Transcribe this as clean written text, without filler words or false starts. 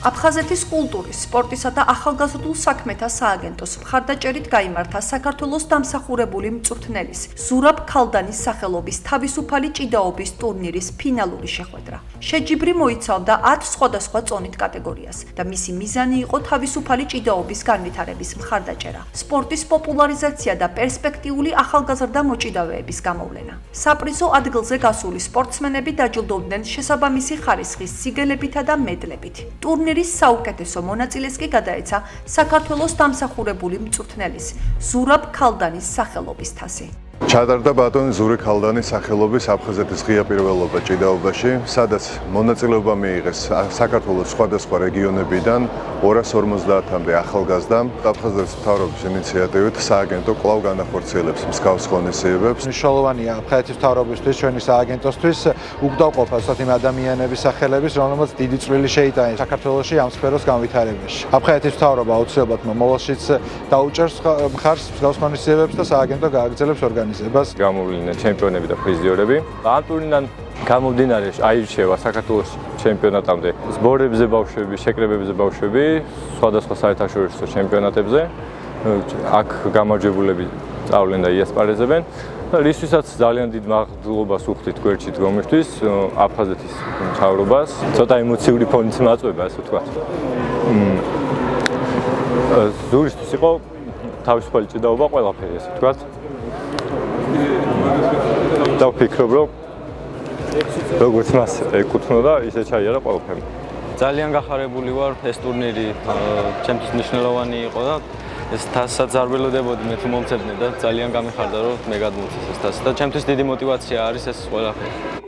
აფხაზეთის კულტურის, სპორტისა და ახალგაზრდულ საქმეთა სააგენტოს მხარდაჭერით გაიმართა საქართველოს დამსახურებული მწვრთნელის ზურაბ ქალდანის სახელობის თავისუფალი ჭიდაობის ტურნირის ფინალური შეხვედრა. შეჯიბრი მოიცავდა 10 სხვადასხვა წონით კატეგორიას და მისი მიზანი იყო თავისუფალი ჭიდაობის განვითარების მხარდაჭერა, სპორტის პოპულარიზაცია და პერსპექტიული ახალგაზრდა მოჭიდავეების გამოვლენა. საპრიზო ადგილზე გასული სპორტსმენები დაჯილდოვდნენ შესაბამისი ხარისხის სიგელებითა და მედლებით. ტურნირის საუკეთესო მონაწილეს კი გადაეცა საქართველოს დამსახურებული მწვრთნელის ზურაბ ქალდანის სახელობის თასი. ჩატარდა ბატონი ზურაბ ქალდანის სახელობის აფხაზეთის ღია პირველობა ჭიდაობაში, სადაც მონაწილეობა მიიღეს საქართველოს სხვადასხვა რეგიონებიდან 250-მდე ახალგაზრდამ. აფხაზეთის მთავრობის ინიციატივით სააგენტო კვლავ განახორციელებს მსგავს ღონისძიებებს. მნიშვნელოვანია აფხაზეთის მთავრობისთვის, ჩვენი სააგენტოსთვის უგდავყოფა იმ ადამიანების სახელების, რომლებიც დიდი წვლილი შეიტანეს საქართველოში ამ სფეროს განვითარებაში. აფხაზეთის მთავრობა აუცილებლად მომავალშიც დაუჭერს მხარს მსგავს ღონისძიებებს და სააგენტო გააგრძელებს ორგანიზებას. გამოვლინდნენ ჩემპიონები და პრიზიორები. ამ ტურნირიდან გამომდინარე აირჩევა საქართველოს ჩემპიონატამდე სბორებზე ბავშვები, შეკრებებზე ბავშვები, სხვადასხვა საერთაშორისო ჩემპიონატებზე. აქ გამარჯვებულები სწავლენ და იასპარეზებენ. რისთვისაც ძალიან დიდ მადლობას ვუხდით გვერდში დგომისთვის აფხაზეთის მთავრობას. ცოტა ემოციური ფონიც მაწვება, ასე ვთქვათ. ზურისთვის იყო თავისუფალი ჭიდაობა ყველაფერი, ასე ვთქვათ. და ვფიქრობ, რომ როგორც მას ეკუთვნოდა, ისე ჩაიარა ყველაფერი. ძალიან გახარებული ვარ, ეს ტურნირი ჩემთვის მნიშვნელოვანი იყო და ეს თასაც არ ველოდებოდი მე თუ მომცემდნენ და ძალიან გამიხარდა, რომ მე გადმოცეს ეს თასი და ჩემთვის დიდი мотиваცია არის ეს ყველაფერი.